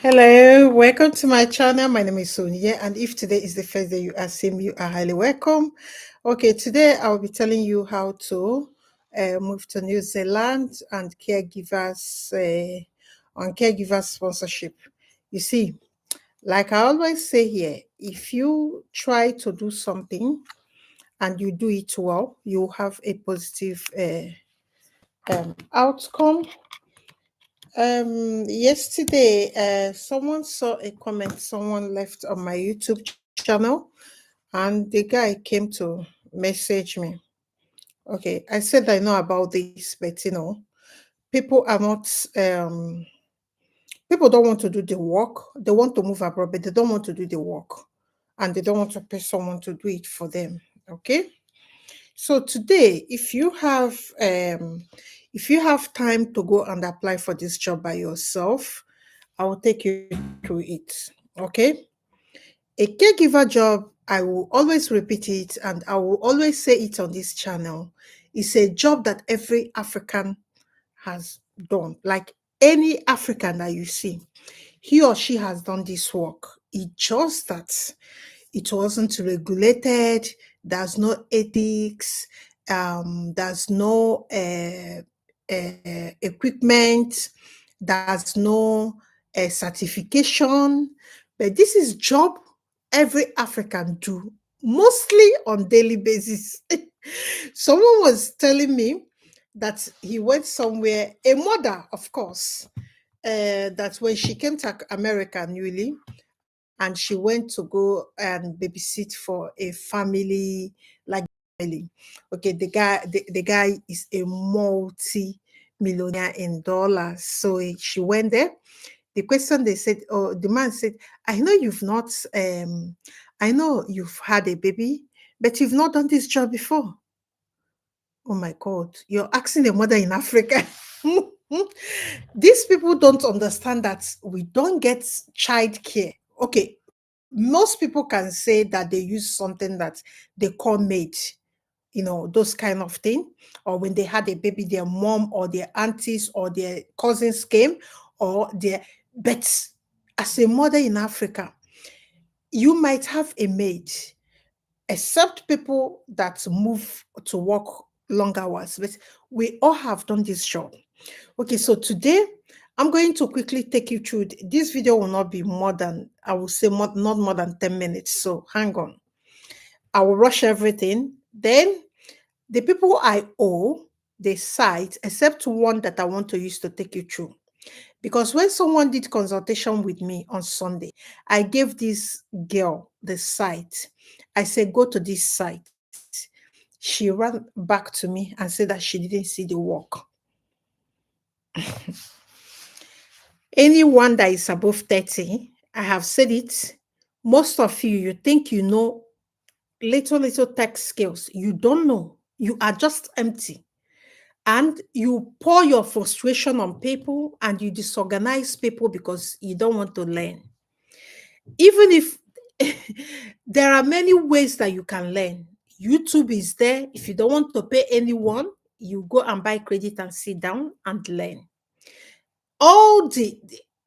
Hello, welcome to my channel. My name is Onyinye, and if today is the first day you are seeing me, you are highly welcome. Okay, today I will be telling you how to move to New Zealand and on caregiver sponsorship. You see, like I always say here, if you try to do something and you do it well, you have a positive outcome. Yesterday, someone saw a comment someone left on my YouTube channel, and the guy came to message me. Okay, I said I know about this, but people are not people don't want to do the work. They want to move abroad, but they don't want to do the work, and they don't want to pay someone to do it for them. Okay. So today, if you have time to go and apply for this job by yourself, I will take you through it. Okay. A caregiver job, I will always repeat it and I will always say it on this channel, is a job that every African has done. Like any African that you see, he or she has done this work. It's just that it wasn't regulated, there's no ethics, there's no equipment, there's no certification. But this is job every African do, mostly on daily basis. Someone was telling me that he went somewhere, a mother, of course, that when she came to America newly, and she went to go and babysit for a family, like family. Okay, the guy is a multi-millionaire in dollars. So she went there. The question they said, or the man said, I know you've not I know you've had a baby, but you've not done this job before. Oh my God, you're asking a mother in Africa. These people don't understand that we don't get child care. Okay, most people can say that they use something that they call maid, those kind of thing. Or when they had a baby, their mom or their aunties or their cousins came, or their, but as a mother in Africa, you might have a maid, except people that move to work long hours, but we all have done this job. Okay, so today I'm going to quickly take you through. This video will not be more than, I will say, not more than 10 minutes. So hang on. I will rush everything. Then the people I owe, the site, except one that I want to use to take you through. Because when someone did consultation with me on Sunday, I gave this girl the site. I said, go to this site. She ran back to me and said that she didn't see the work. Anyone that is above 30, I have said it. Most of you, you think you know little tech skills. You don't know. You are just empty. And you pour your frustration on people and you disorganize people because you don't want to learn. Even if there are many ways that you can learn. YouTube is there. If you don't want to pay anyone, you go and buy credit and sit down and learn. All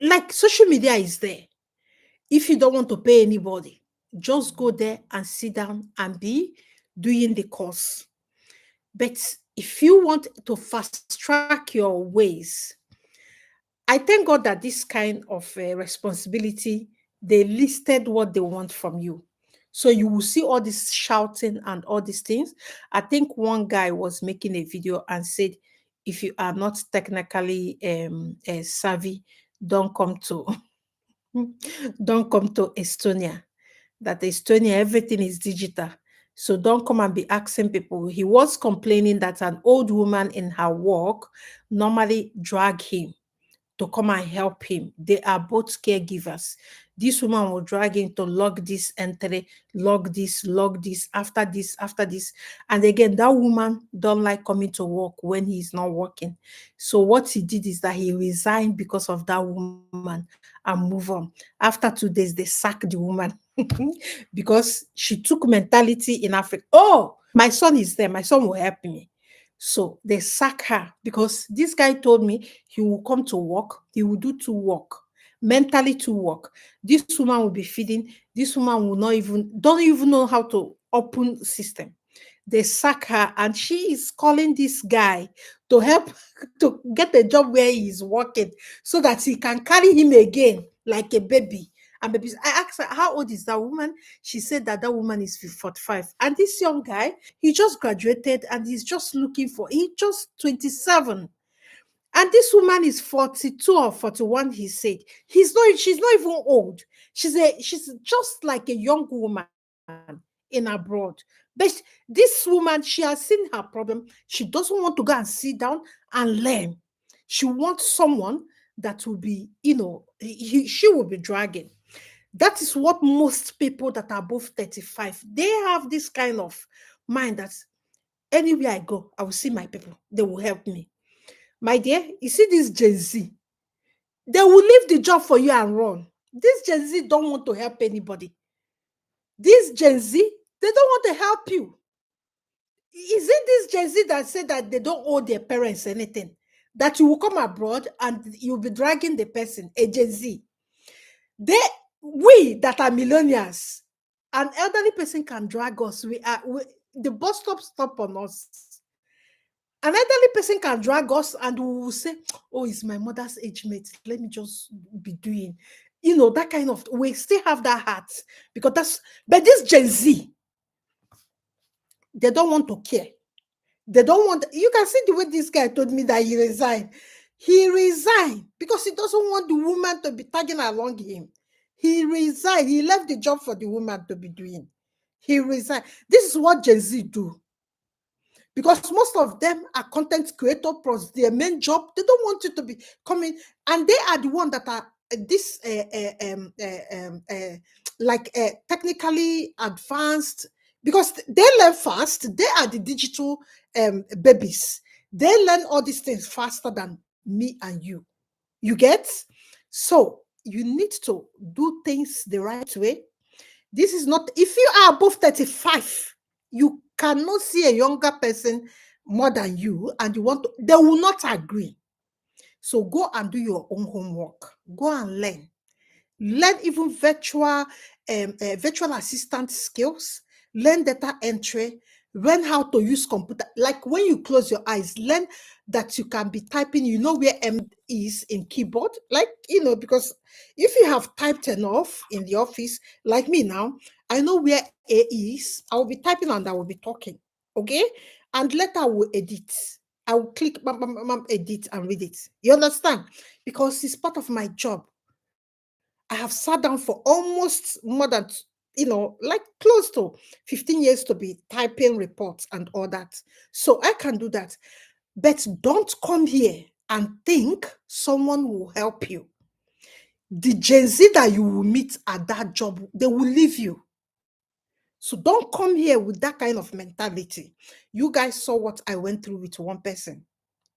like social media is there. If you don't want to pay anybody, just go there and sit down and be doing the course. But if you want to fast track your ways, I thank God that this kind of responsibility, they listed what they want from you. So you will see all this shouting and all these things. I think one guy was making a video and said, if you are not technically savvy, don't come to don't come to Estonia. That Estonia, everything is digital. So don't come and be asking people. He was complaining that an old woman in her work normally drag him to come and help him. They are both caregivers. This woman will drag him to log this entry, log this, after this, after this. And again, that woman don't like coming to work when he's not working. So what he did is that he resigned because of that woman and move on. After 2 days, they sacked the woman because she took mentality in Africa. Oh, my son is there. My son will help me. So they sack her because this guy told me he will come to work, he will do to work. mentally to work. This woman will be feeding, this woman will not even don't even know how to open system. They sack her and she is calling this guy to help to get a job where he is working so that he can carry him again like a baby. And baby, I asked her, how old is that woman? She said that that woman is 45. And this young guy, he just graduated and he's just looking for, he just 27. And this woman is 42 or 41, he said. She's not even old. She's just like a young woman in abroad. But this woman, she has seen her problem. She doesn't want to go and sit down and learn. She wants someone that will be, she will be dragging. That is what most people that are above 35, they have this kind of mind that anywhere I go, I will see my people. They will help me. My dear, you see this Gen Z, they will leave the job for you and run. This Gen Z don't want to help anybody. This Gen Z, they don't want to help you. Is it this Gen Z that said that they don't owe their parents anything? That you will come abroad and you'll be dragging the person, a Gen Z. We that are millionaires, an elderly person can drag us. The bus stop on us. An elderly person can drag us and we will say, oh, it's my mother's age mate. Let me just be doing, that kind of, we still have that heart because but this Gen Z, they don't want to care. They don't want, you can see the way this guy told me that he resigned. He resigned because he doesn't want the woman to be tagging along him. He resigned. He left the job for the woman to be doing. He resigned. This is what Gen Z do. Because most of them are content creator plus their main job. They don't want you to be coming, and they are the one that are this technically advanced because they learn fast. They are the digital babies. They learn all these things faster than me and you. You get? So you need to do things the right way. This is not, if you are above 35, you cannot see a younger person more than you and you want to, they will not agree. So go and do your own homework. Go and learn. Learn even virtual assistant skills. Learn data entry. Learn how to use computer. Like when you close your eyes, learn that you can be typing. You know where M is in keyboard. Like, because if you have typed enough in the office, like me now, I know where A is. I will be typing and I will be talking. Okay? And later I will edit. I will click edit and read it. You understand? Because it's part of my job. I have sat down for almost more than, like close to 15 years to be typing reports and all that. So I can do that. But don't come here and think someone will help you. The Gen Z that you will meet at that job, they will leave you. So don't come here with that kind of mentality. You guys saw what I went through with one person.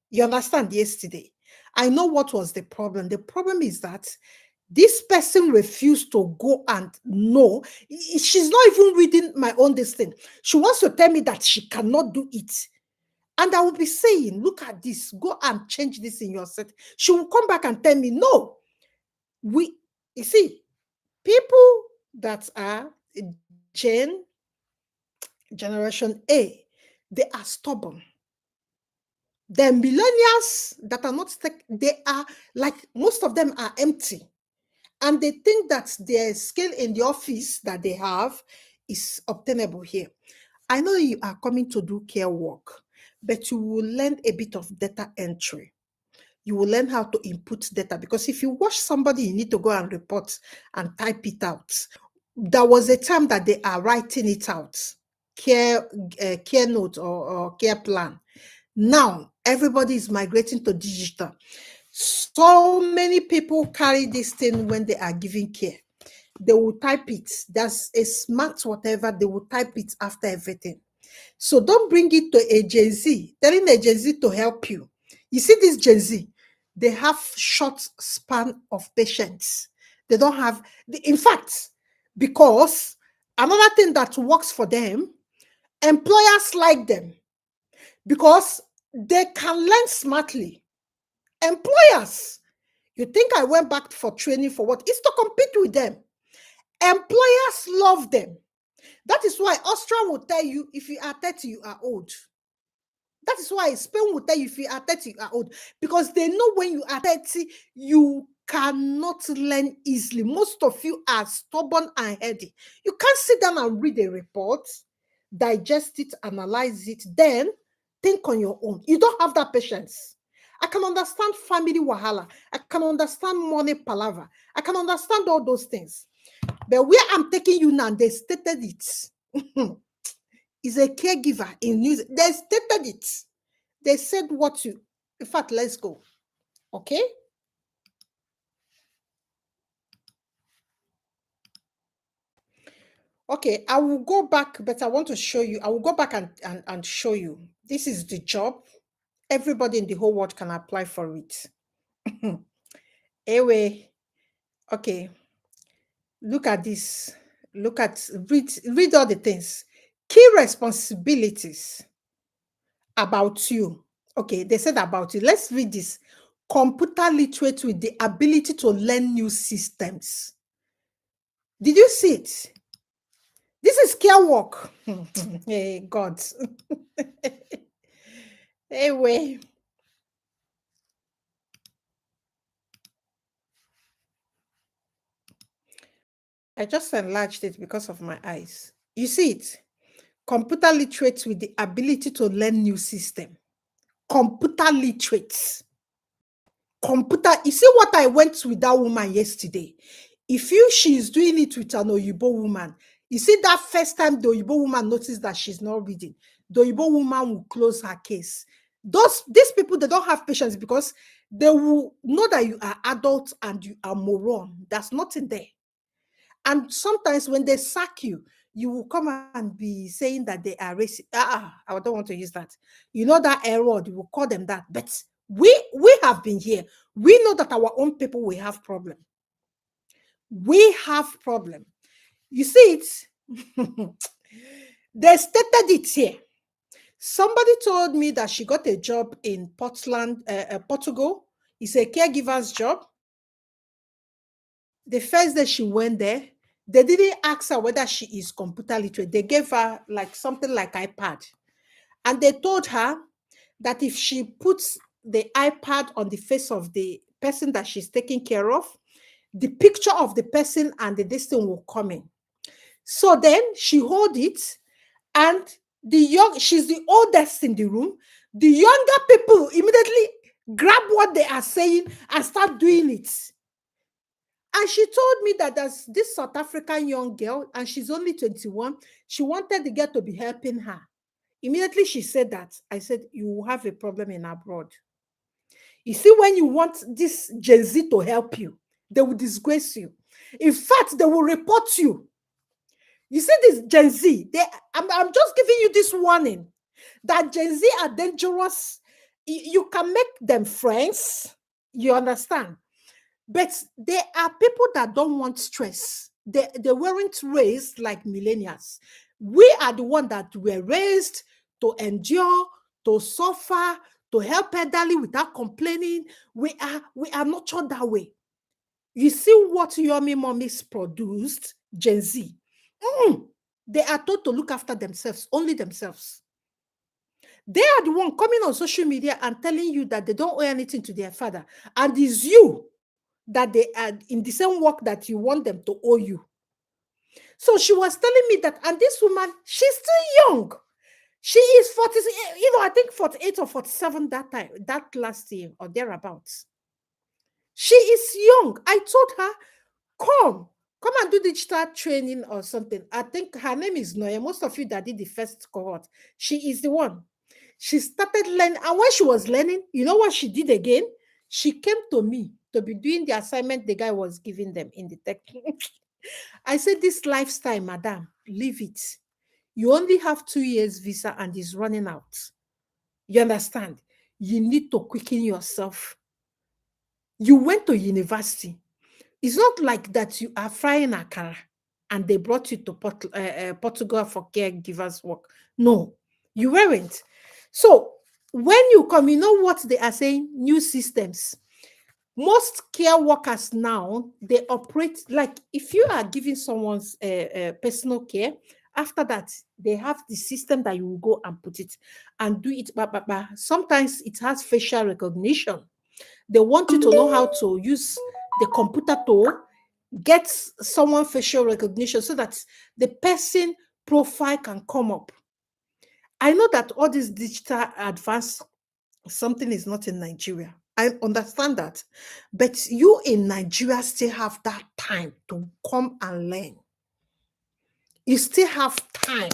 You understand yesterday? I know what was the problem. The problem is that this person refused to go and know. She's not even reading my own this thing. She wants to tell me that she cannot do it. And I will be saying, look at this, go and change this in your set. She will come back and tell me, no. You see, people that are generation A, they are stubborn. The millennials that are not, they are like, most of them are empty. And they think that their skill in the office that they have is obtainable here. I know you are coming to do care work, but you will learn a bit of data entry. You will learn how to input data because if you watch somebody, you need to go and report and type it out. There was a time that they are writing it out, care note or care plan. Now, everybody is migrating to digital. So many people carry this thing when they are giving care. They will type it. That's a smart whatever. They will type it after everything. So don't bring it to a Gen Z, telling a Gen Z to help you. You see this Gen Z, they have short span of patience. They don't have, in fact, because another thing that works for them, employers like them because they can learn smartly. Employers, You think I went back for training for what? It's to compete with them. Employers love them. That is why Austria will tell you if you are 30, you are old. That is why Spain will tell you if you are 30, you are old. Because they know when you are 30, you cannot learn easily. Most of you are stubborn and heady. You can't sit down and read a report, digest it, analyze it, then think on your own. You don't have that patience. I can understand family wahala. I can understand money palaver. I can understand all those things. But where I'm taking you now, they stated it. Is a caregiver in news. They stated it. They said what you. In fact, let's go. Okay. Okay. I will go back, but I want to show you. I will go back and show you. This is the job. Everybody in the whole world can apply for it. Anyway, okay. Look at this. Look at read all the things. Key responsibilities about you. Okay, they said about you. Let's read this. Computer literate with the ability to learn new systems. Did you see it? This is care work. Hey, God. Anyway, I just enlarged it because of my eyes. You see it? Computer literate with the ability to learn new system. Computer literate. Computer. You see what I went with that woman yesterday? If she's doing it with an Oyibo woman, you see that first time the Oyibo woman noticed that she's not reading, the Oyibo woman will close her case. These people, they don't have patience because they will know that you are adult and you are moron. That's nothing there. And sometimes when they sack you, you will come and be saying that they are racist. I don't want to use that. You know that error, you will call them that. But we have been here. We know that our own people will have problem. We have problem. You see it? They stated it here. Somebody told me that she got a job in Portland, Portugal. It's a caregiver's job. The first day she went there, they didn't ask her whether she is computer literate. They gave her like something like iPad. And they told her that if she puts the iPad on the face of the person that she's taking care of, the picture of the person and the distance will come in. So then she hold it, and she's the oldest in the room. The younger people immediately grab what they are saying and start doing it. And she told me that there's this South African young girl, and she's only 21. She wanted the girl to be helping her. Immediately she said that, I said, you will have a problem in abroad. You see, when you want this Gen Z to help you, they will disgrace you. In fact, they will report you. You see, this Gen Z, I'm just giving you this warning that Gen Z are dangerous. You can make them friends, you understand? But there are people that don't want stress. They weren't raised like millennials. We are the one that were raised to endure, to suffer, to help elderly without complaining. We are nurtured that way. You see what Yummy Mummies produced, Gen Z. They are taught to look after themselves, only themselves. They are the one coming on social media and telling you that they don't owe anything to their father. And it's you that they are in the same work that you want them to owe you. So she was telling me that, and this woman, she's still young. She is 40, I think 48 or 47 that time, that last year or thereabouts. She is young. I told her, come and do digital training or something. I think her name is Noya. Most of you that did the first cohort, she is the one. She started learning, and when she was learning, you know what she did again? She came to me to be doing the assignment the guy was giving them in the tech. I said, this lifestyle, madam, leave it. You only have 2 years visa and it's running out. You understand? You need to quicken yourself. You went to university. It's not like that you are frying akara and they brought you to Portugal for caregivers work. No, you weren't. So when you come, you know what they are saying? New systems. Most care workers now, they operate like if you are giving someone's personal care, after that they have the system that you will go and put it and do it. Sometimes it has facial recognition. They want you to know how to use the computer to get someone facial recognition so that the person profile can come up. I know that all this digital advance, something is not in Nigeria. I understand that. But you in Nigeria still have that time to come and learn. You still have time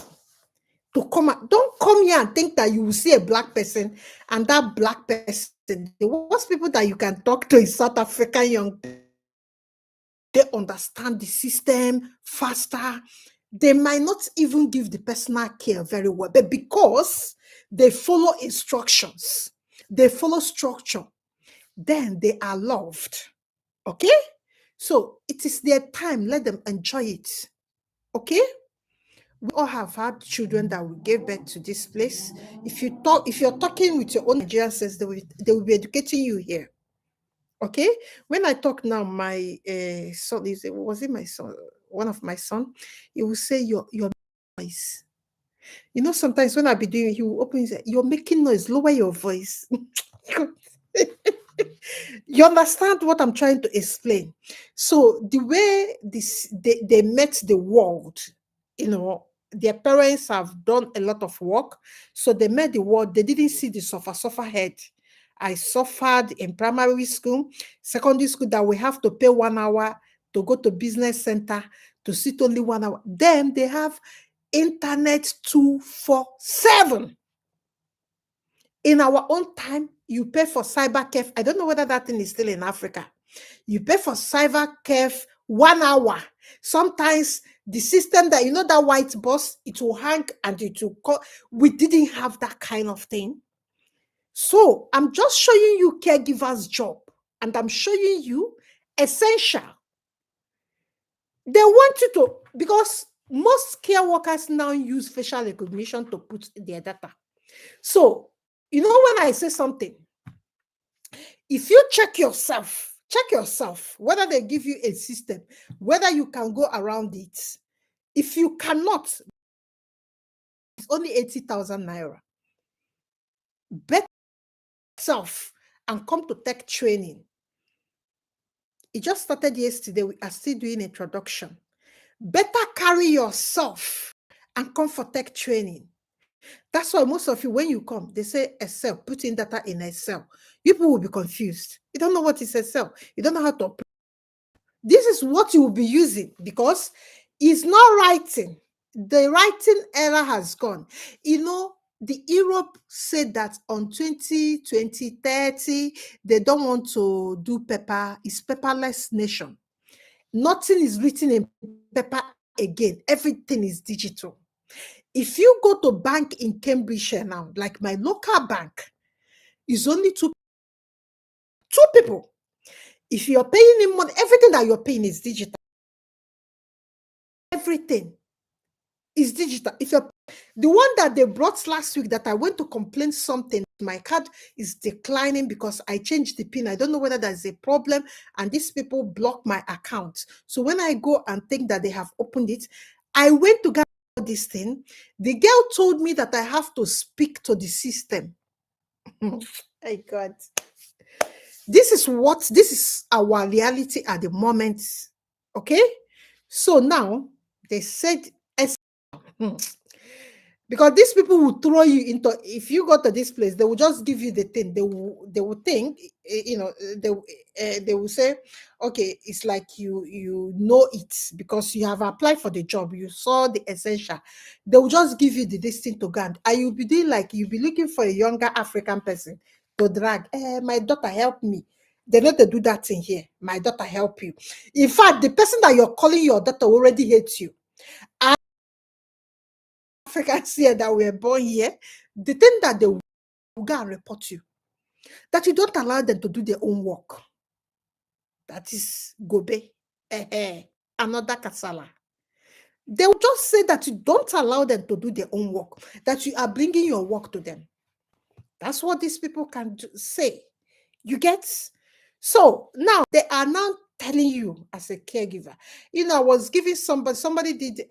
to come out. Don't come here and think that you will see a black person and that black person, the worst people that you can talk to is South African young. They understand the system faster. They might not even give the personal care very well, but because they follow instructions, they follow structure, then they are loved. Okay? So it is their time. Let them enjoy it. Okay? We all have had children that we gave birth to this place. If you're talking with your own Nigerian sense, they will be educating you here. Okay? When I talk now, my son was it my son? One of my son, he will say your voice. You know, sometimes when I be doing, he will open his, you're making noise, lower your voice. You understand what I'm trying to explain? So the way they met the world, you know, their parents have done a lot of work. So they met the world. They didn't see the suffer head. I suffered in primary school, secondary school, that we have to pay 1 hour to go to business center to sit only 1 hour. Then they have internet 247. In our own time, you pay for cyber cafe. I don't know whether that thing is still in Africa. You pay for cyber cafe 1 hour. Sometimes the system that, you know, that white bus, it will hang and it will call. We didn't have that kind of thing. So I'm just showing you caregivers' job, and I'm showing you essential. They want you to, because most care workers now use facial recognition to put their data. So, you know, when I say something, if you check yourself, whether they give you a system, whether you can go around it. If you cannot, it's only 80,000 naira. Bet yourself and come to tech training. It just started yesterday. We are still doing introduction. Better carry yourself and come for tech training. That's why most of you, when you come, they say Excel, put in data in Excel. People will be confused. You don't know what is Excel. You don't know how to apply. This is what you will be using because it's not writing. The writing error has gone. You know, the Europe said that on 2030, they don't want to do paper. It's paperless nation. Nothing is written in paper again. Everything is digital. If you go to bank in Cambridgeshire now, like my local bank, is only two people. If you're paying in money, everything that you're paying is digital. Everything is digital. If you're the one that they brought last week that I went to complain something, my card is declining because I changed the PIN. I don't know whether there's a problem, and these people block my account. So when I go and think that they have opened it, I went to get this thing. The girl told me that I have to speak to the system. My God. This is our reality at the moment. Okay? So now they said, because these people will throw you into, if you go to this place, they will just give you the thing. They will think, they will say, okay, it's like you know it because you have applied for the job, you saw the essential. They will just give you this thing to go, and you'll be doing like you'll be looking for a younger African person to drag. My daughter, help me. They know to do that thing here. My daughter, help you. In fact, the person that you're calling your daughter already hates you. Africans here that were born here, the thing that they will go and report you, that you don't allow them to do their own work. That is Gobe, another Kasala. They will just say that you don't allow them to do their own work, that you are bringing your work to them. That's what these people can say. You get? So now they are now telling you as a caregiver. I was giving somebody did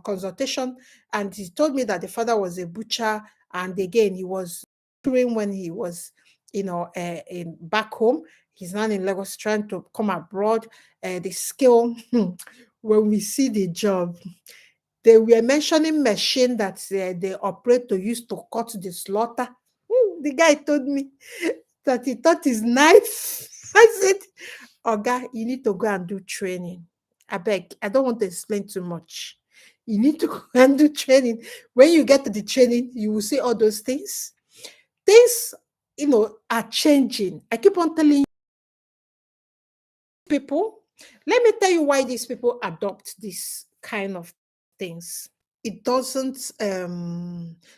consultation, and he told me that the father was a butcher, and again he was doing when he was in back home. He's now in Lagos trying to come abroad. The skill when we see the job, they were mentioning machine that they operate to use to cut the slaughter. The guy told me that he thought his knife. I said, Oga, you need to go and do training. I beg, I don't want to explain too much. You need to go and do training. When you get to the training, you will see all those things. Things, are changing. I keep on telling people, let me tell you why these people adopt this kind of things. It doesn't,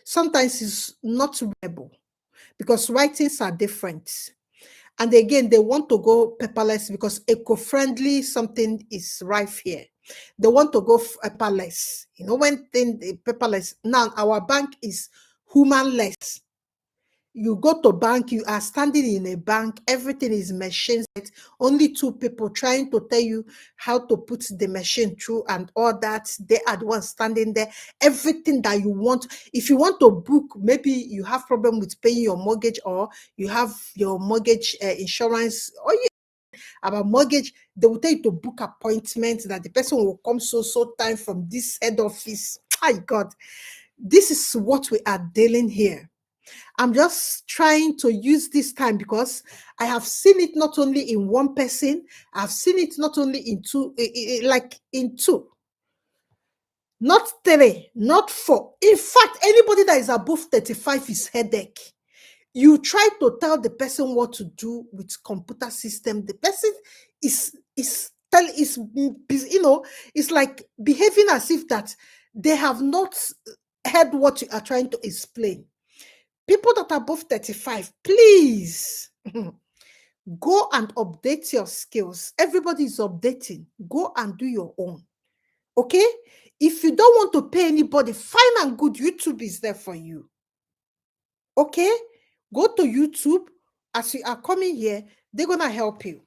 sometimes it's not reliable because writings are different. And again, they want to go paperless because eco-friendly something is rife here. They want to go paperless. When paperless, now our bank is humanless. You go to bank, you are standing in a bank, everything is machines. Only two people trying to tell you how to put the machine through and all that. They are the ones standing there. Everything that you want. If you want to book, maybe you have problem with paying your mortgage, or you have your mortgage insurance, or you about mortgage, they will tell you to book appointments, that the person will come so time from this head office. My God, this is what we are dealing here. I'm just trying to use this time because I have seen it not only in one person, I've seen it not only in two, like in two, not three, not four. In fact, anybody that is above 35 is headache. You try to tell the person what to do with computer system. The person it's like behaving as if that they have not heard what you are trying to explain. People that are above 35, please go and update your skills. Everybody is updating. Go and do your own. Okay? If you don't want to pay anybody, fine and good. YouTube is there for you. Okay? Go to YouTube. As you are coming here, they're going to help you.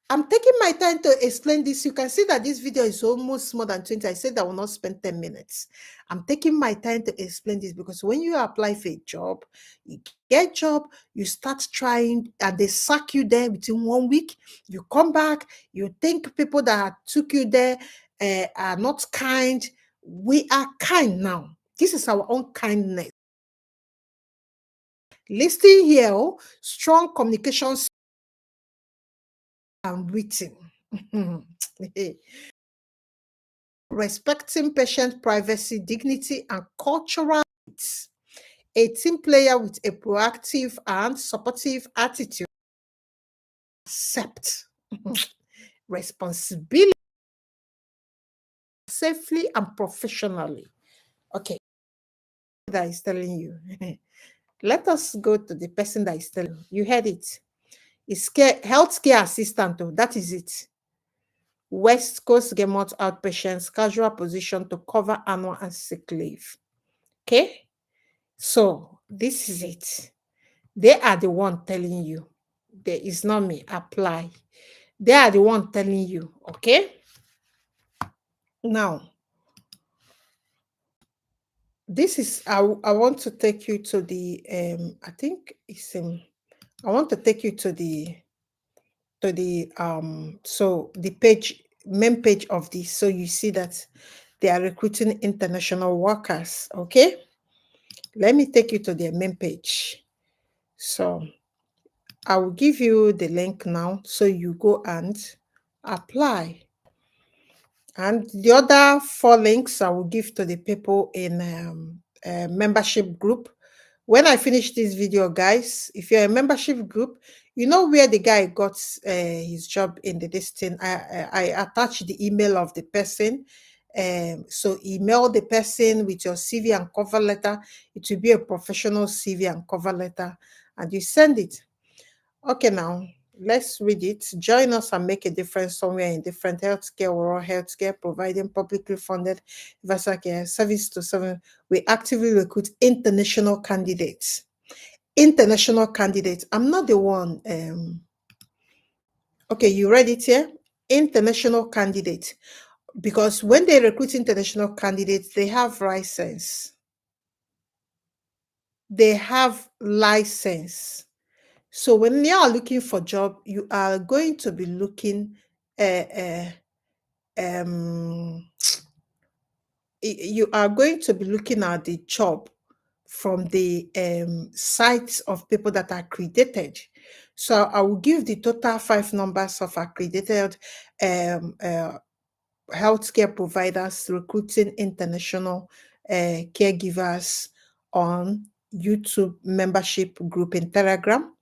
I'm taking my time to explain this. You can see that this video is almost more than 20. I said I will not spend 10 minutes. I'm taking my time to explain this because when you apply for a job, you get a job, you start trying, and they sack you there within 1 week. You come back, you think people that took you there are not kind. We are kind now. This is our own kindness. Listening here, strong communication and written. Respecting patient privacy, dignity, and cultural needs. A team player with a proactive and supportive attitude. Accept responsibility safely and professionally. Okay, that is telling you. Let us go to the person that is telling you. You heard it. It's healthcare assistant. Oh, that is it. West Coast Gemot outpatients, casual position to cover annual and sick leave. Okay, so this is it. They are the one telling you. There is not me. Apply. They are the one telling you. Okay. Now, this is I want to take you to the I think it's I want to take you to the so the main page of this, so you see that they are recruiting international workers. Okay, let me take you to their main page. So I will give you the link now, so you go and apply. And the other 4 links I will give to the people in a membership group. When I finish this video, guys, if you're a membership group, you know where the guy got his job in the listing. I attach the email of the person. So email the person with your CV and cover letter. It will be a professional CV and cover letter, and you send it. Okay, now let's read it. Join us and make a difference somewhere in different healthcare, oral healthcare, providing publicly funded universal care service to 7. We actively recruit international candidates. International candidates. I'm not the one. Okay, you read it here? International candidate. Because when they recruit international candidates, they have license. They have license. So when you are looking for job, you are going to be looking uh, um you are going to be looking at the job from the sites of people that are accredited. So I will give the total five numbers of accredited healthcare providers recruiting international caregivers on YouTube membership group in Telegram.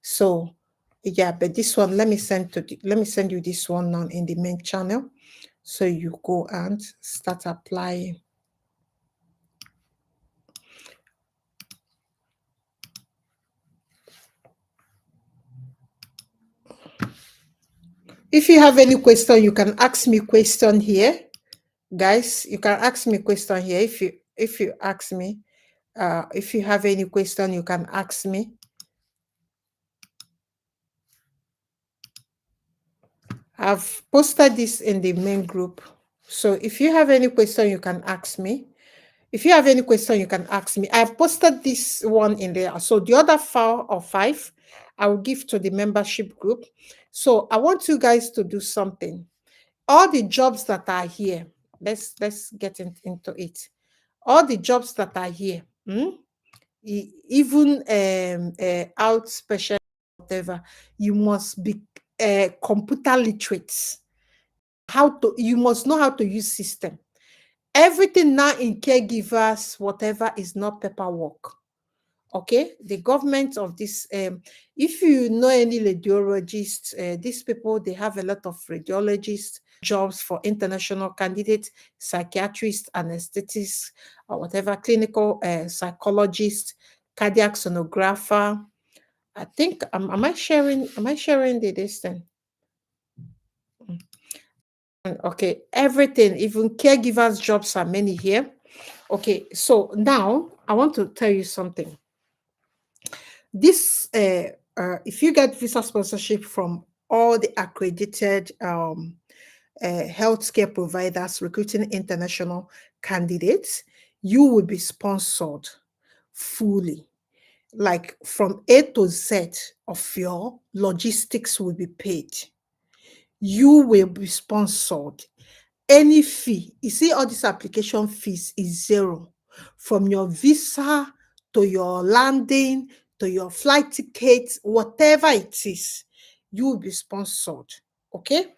So yeah, but this one, let me send you this one now in the main channel. So you go and start applying. If you have any question, you can ask me question here. Guys, you can ask me question here. If you ask me, if you have any question, you can ask me. I've posted this in the main group. So if you have any question, you can ask me. If you have any question, you can ask me. I've posted this one in there. So the other 4 or 5, I will give to the membership group. So I want you guys to do something. All the jobs that are here, let's get into it. All the jobs that are here, even out special, whatever, you must be computer literate. You must know how to use system. Everything now in caregivers, whatever, is not paperwork. Okay, the government of this, if you know any radiologists, these people, they have a lot of radiologists jobs for international candidates, psychiatrists, anesthetists, or whatever, clinical psychologist, cardiac sonographer. I think am I sharing the this thing? Okay, everything, even caregivers jobs are many here. Okay, so now I want to tell you something. This, if you get visa sponsorship from all the accredited healthcare providers recruiting international candidates, you will be sponsored fully. Like from A to Z of your logistics will be paid. You will be sponsored. Any fee, you see, all these application fees is zero. From your visa to your landing to your flight tickets, whatever it is, you will be sponsored. Okay.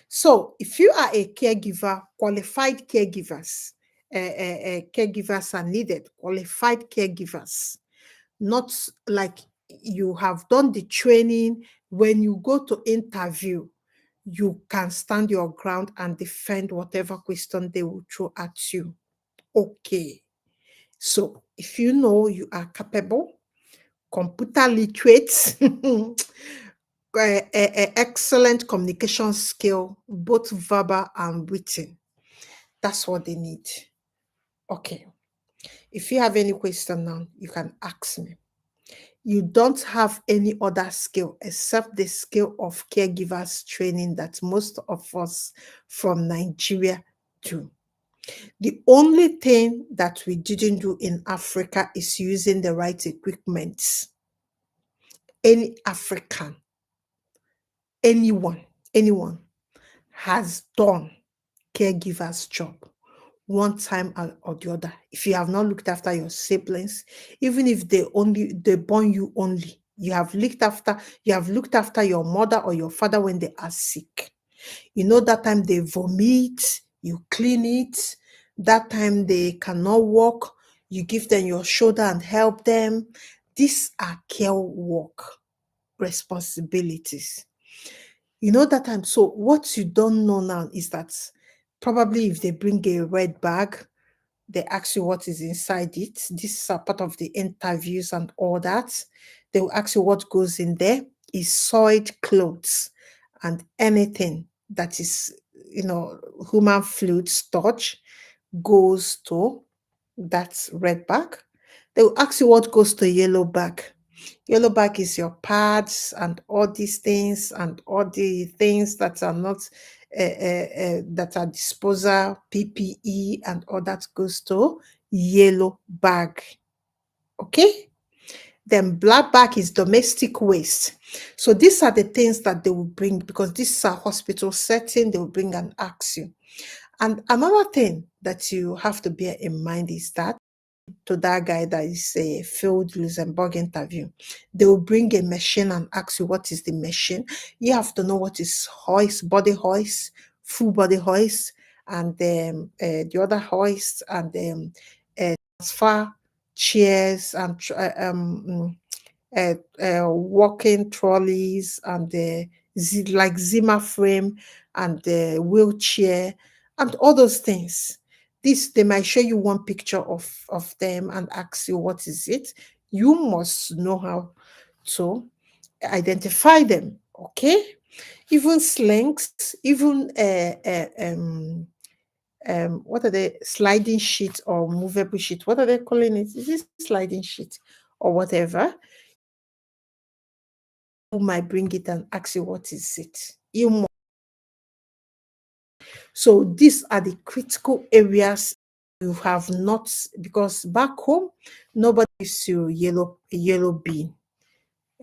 So if you are a caregiver, qualified caregivers, caregivers are needed, qualified caregivers, not like you have done the training. When you go to interview, you can stand your ground and defend whatever question they will throw at you. Okay. So if you know you are capable, computer literate, excellent communication skill, both verbal and written, that's what they need. Okay. If you have any question now, you can ask me. You don't have any other skill except the skill of caregivers training that most of us from Nigeria do. The only thing that we didn't do in Africa is using the right equipment. Any African, anyone has done caregiver's job one time or the other. If you have not looked after your siblings, even if they born you only, you have looked after your mother or your father when they are sick. You know, that time they vomit, you clean it. That time they cannot walk, you give them your shoulder and help them. These are care work responsibilities. You know that time. So what you don't know now is that probably if they bring a red bag, they ask you what is inside it. These are part of the interviews and all that. They will ask you what goes in there. Is soiled clothes and anything that is, human fluid storage goes to that red bag. They will ask you what goes to yellow bag. Yellow bag is your pads and all these things and all the things that are not that are disposal, PPE, and all that goes to yellow bag. Okay. Then black bag is domestic waste. So these are the things that they will bring because this is a hospital setting. They will bring and ask you. And another thing that you have to bear in mind is that to that guy that is a failed Luxembourg interview, they will bring a machine and ask you what is the machine. You have to know what is hoist, body hoist, full body hoist, and the other hoist, and transfer chairs and walking trolleys and like Zimmer frame and the wheelchair and all those things. This they might show you one picture of them and ask you what is it. You must know how to identify them. Okay, even slings, even what are they, sliding sheet or movable sheet? What are they calling it? Is this sliding sheet or whatever? Who might bring it and ask you what is it. So these are the critical areas you have not, because back home nobody gives you yellow bean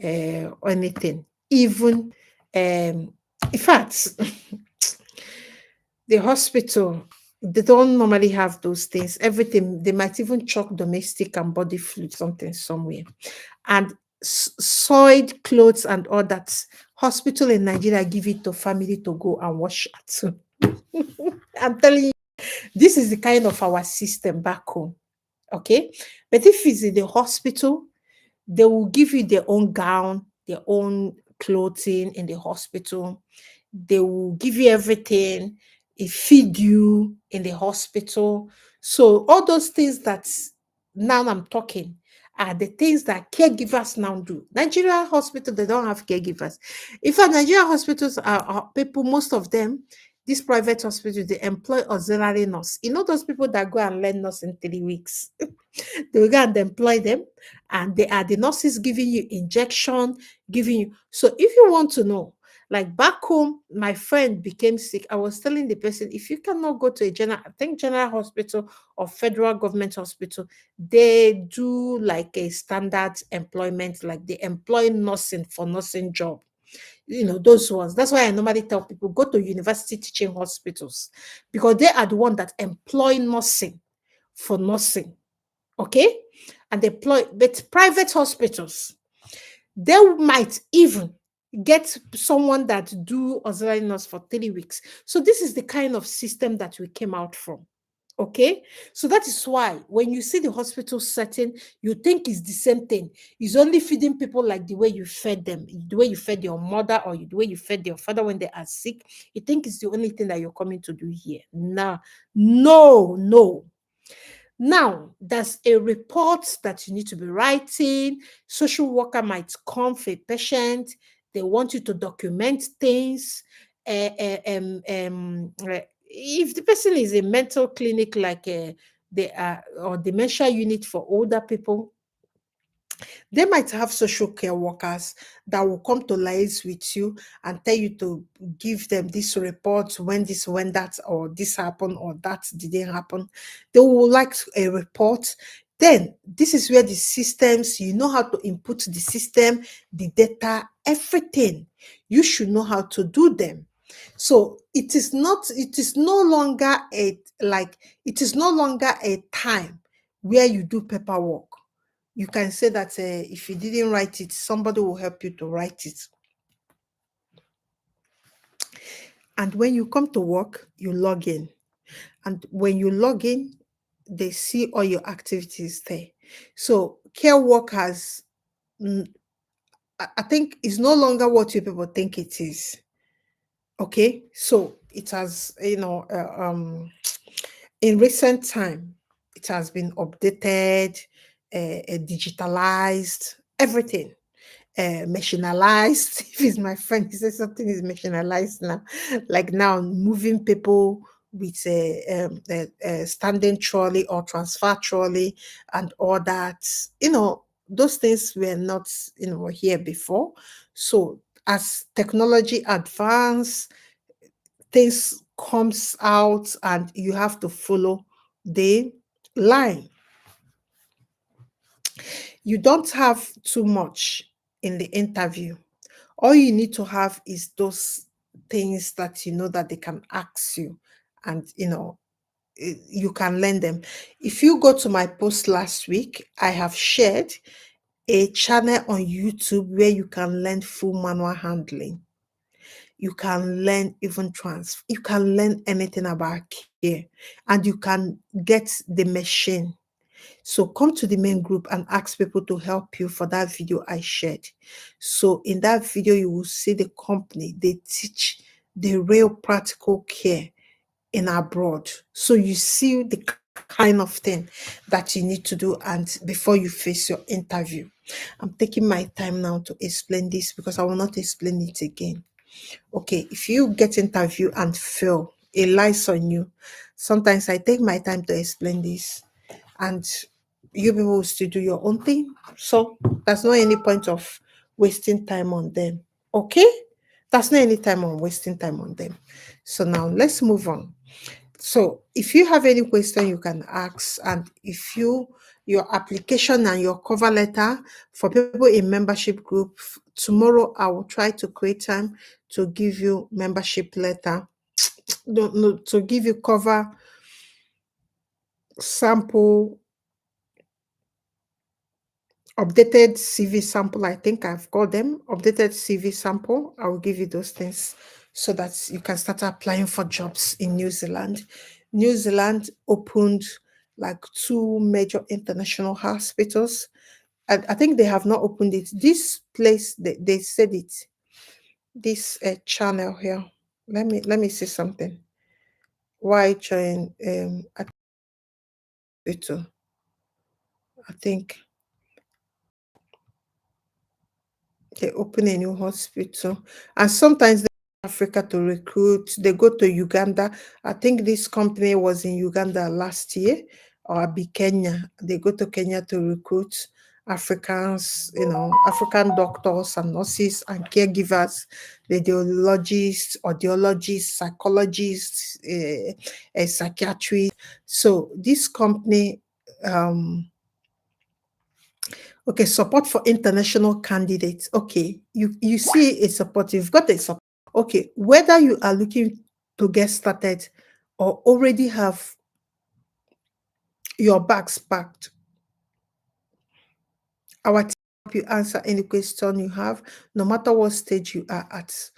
or anything. Even in fact, the hospital, they don't normally have those things. Everything, they might even chalk domestic and body fluid something somewhere. And soiled clothes and all that, hospital in Nigeria give it to family to go and wash at home. I'm telling you, this is the kind of our system back home. Okay. But if it's in the hospital, they will give you their own gown, their own clothing in the hospital. They will give you everything, they feed you in the hospital. So all those things that now I'm talking are the things that caregivers now do. Nigeria hospital, they don't have caregivers. In fact, Nigeria hospitals are people, most of them, these private hospitals, they employ auxiliary nurse. You know those people that go and learn nurse in 3 weeks. They will go and employ them, and they are the nurses giving you injection, giving you. So if you want to know, like back home, my friend became sick. I was telling the person, if you cannot go to a general, I think general hospital or federal government hospital, they do like a standard employment, like they employ nursing for nursing job. You know, those ones. That's why I normally tell people go to university teaching hospitals because they are the one that employ nursing for nursing. Okay, and deploy, but private hospitals, they might even get someone that do auxiliary nurse for 3 weeks. So this is the kind of system that we came out from. Okay, so that is why when you see the hospital setting, you think it's the same thing. It's only feeding people like the way you fed them, the way you fed your mother, or the way you fed your father when they are sick. You think it's the only thing that you're coming to do here. Nah, no, no. Now, there's a report that you need to be writing. Social worker might come for a patient. They want you to document things. If the person is a mental clinic, like they are, or dementia unit for older people, they might have social care workers that will come to liaise with you and tell you to give them this report when this, when that, or this happened, or that didn't happen. They will like a report. Then this is where the systems, you know how to input the system, the data, everything. You should know how to do them. So it is not, it is no longer a, like, it is no longer a time where you do paperwork. You can say that if you didn't write it, somebody will help you to write it. And when you come to work, you log in. And when you log in, they see all your activities there. So care workers, mm, I think, is no longer what you people think it is. Okay, so it has, in recent time, it has been updated, digitalized, everything. Machinalized. If it's my friend, he says something is machinalized now. Like now, moving people with a standing trolley or transfer trolley and all that. You know, those things were not, here before. So as technology advance, things comes out and you have to follow the line. You don't have too much in the interview. All you need to have is those things that you know that they can ask you, and you can learn them. If you go to my post last week, I have shared a channel on YouTube where you can learn full manual handling. You can learn even you can learn anything about care, and you can get the machine. So come to the main group and ask people to help you for that video I shared. So in that video, you will see the company, they teach the real practical care in abroad. So you see the kind of thing that you need to do and before you face your interview. I'm taking my time now to explain this because I will not explain it again. Okay, if you get interview and fail, it lies on you. Sometimes I take my time to explain this and you people will still do your own thing. So there's no any point of wasting time on them. Okay? That's not any time on wasting time on them. So now let's move on. So if you have any question, you can ask. And if your application and your cover letter for people in membership group, tomorrow I will try to create time to give you membership letter, no, to give you cover sample, updated CV sample. I think I've got them. Updated CV sample. I will give you those things so that you can start applying for jobs in New Zealand. New Zealand opened like 2 major international hospitals. I think they have not opened it. This place, they said it. This channel here. Let me see something. Why join hospital? I think they open a new hospital, and sometimes they go to Africa to recruit. They go to Uganda. I think this company was in Uganda last year, or be Kenya. They go to Kenya to recruit Africans, African doctors and nurses and caregivers, radiologists, audiologists, psychologists, psychiatrists. So this company, okay, support for international candidates. Okay, you see a support, you've got a support. Okay, whether you are looking to get started or already have your bags packed, our team will help you answer any question you have, no matter what stage you are at.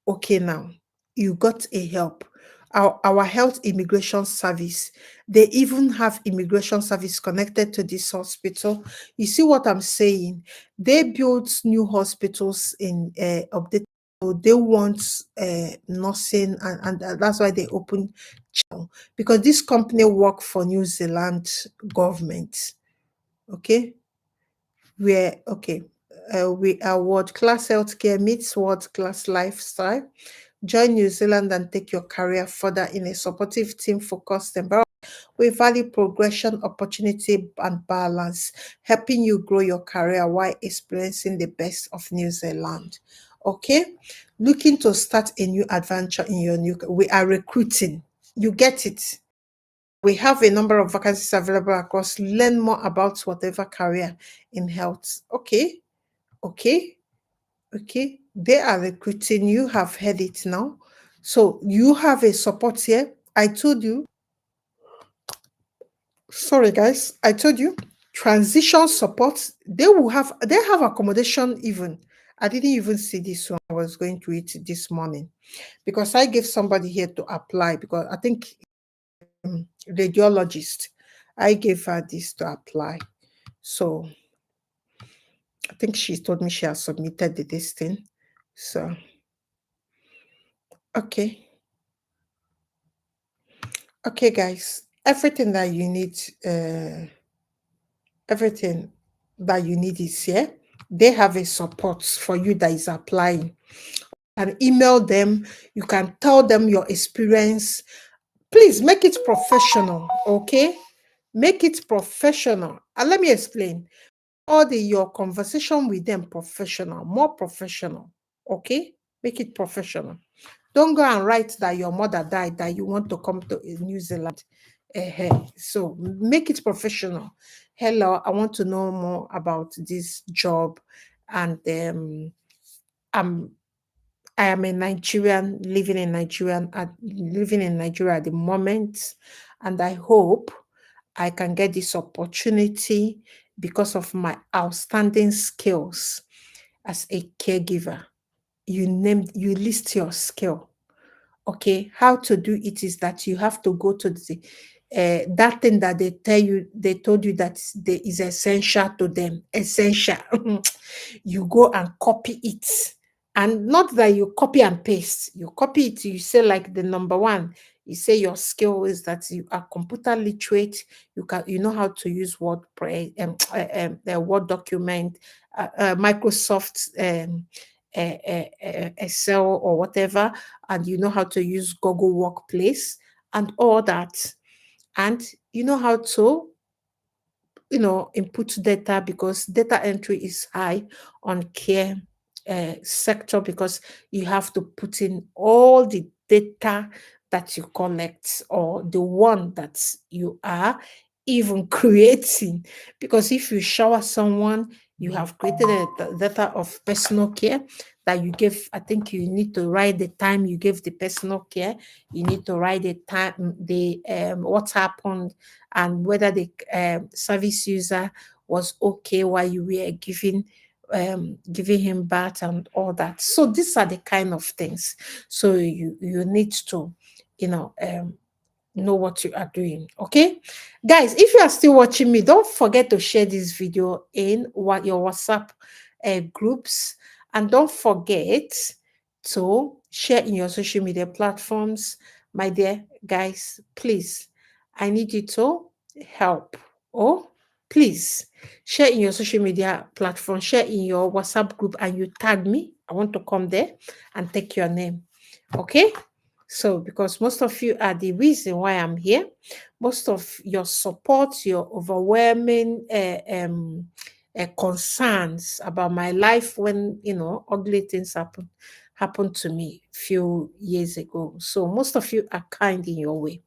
Okay, now you got a help. Our health immigration service, they even have immigration service connected to this hospital. You see what I'm saying? They built new hospitals in update. So they want nursing, and that's why they opened channel, because this company work for New Zealand government. Okay, we are world-class healthcare meets world-class lifestyle. Join New Zealand and take your career further in a supportive team-focused environment. We value progression, opportunity, and balance, helping you grow your career while experiencing the best of New Zealand. Okay? Looking to start a new adventure in your we are recruiting. You get it. We have a number of vacancies available across. Learn more about whatever career in health. Okay? Okay? Okay? They are recruiting. You have heard it now. So you have a support here. I told you. Sorry, guys. I told you. Transition support. They have accommodation even. I didn't even see this one. I was going to it this morning because I gave somebody here to apply because I think radiologist. I gave her this to apply. So I think she told me she has submitted this thing. So okay. Okay, guys. Everything that you need is here. They have a support for you that is applying. And email them. You can tell them your experience. Please make it professional, okay? Make it professional. And let me explain. all the your conversation with them professional, more professional. Okay? Make it professional. Don't go and write that your mother died, that you want to come to New Zealand. So make it professional. Hello, I want to know more about this job. And I'm I am a Nigerian living in Nigeria at the moment, and I hope I can get this opportunity because of my outstanding skills as a caregiver. You list your skill. Okay, how to do it is that you have to go to the that thing that they told you that is essential to them, essential. You go and copy it, and not that you copy and paste. You copy it. You say like the number one. You say your skill is that you are computer literate. You know how to use Word, Word document, Microsoft. Excel or whatever, and you know how to use Google Workplace and all that, and you know how to input data, because data entry is high on care sector, because you have to put in all the data that you collect, or the one that you are even creating. Because if you shower someone, you have created a data of personal care that you give. I think you need to write the time you gave the personal care. You need to write the time, the what happened, and whether the service user was okay while you were giving him bath and all that. So these are the kind of things. So you need to, you know what you are doing. Okay, guys, if you are still watching me, don't forget to share this video in what your WhatsApp groups, and don't forget to share in your social media platforms. My dear guys, please, I need you to help. Oh, please share in your social media platform, share in your WhatsApp group, and you tag me. I want to come there and take your name. Okay, so, because most of you are the reason why I'm here, most of your support, your overwhelming concerns about my life when ugly things happened to me few years ago. So most of you are kind in your way.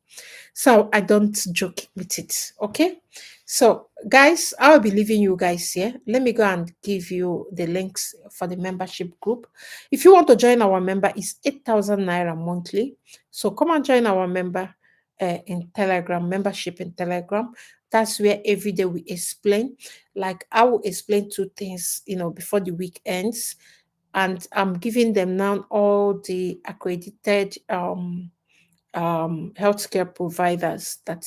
So I don't joke with it. Okay. So, guys, I'll be leaving you guys here. Let me go and give you the links for the membership group. If you want to join our member, it's 8,000 naira monthly. So come and join our member in Telegram, membership in Telegram. That's where every day we explain. Like I will explain two things, before the week ends. And I'm giving them now all the accredited healthcare providers that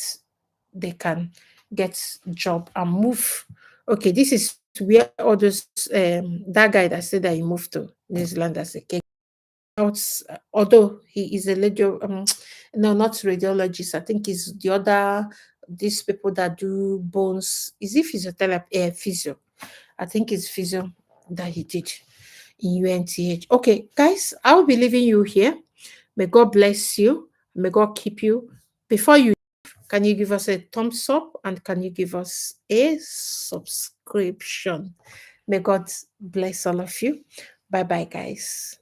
they can get job and move. Okay, this is where all those that guy that said that he moved to New Zealand as a cake. Although he is a no, not radiologist. I think he's the other these people that do bones. Is it physiotherapy? Physio. I think it's physio that he did in UNTH. Okay, guys, I will be leaving you here. May God bless you. May God keep you. Before you, can you give us a thumbs up, and can you give us a subscription? May God bless all of you. Bye bye, guys.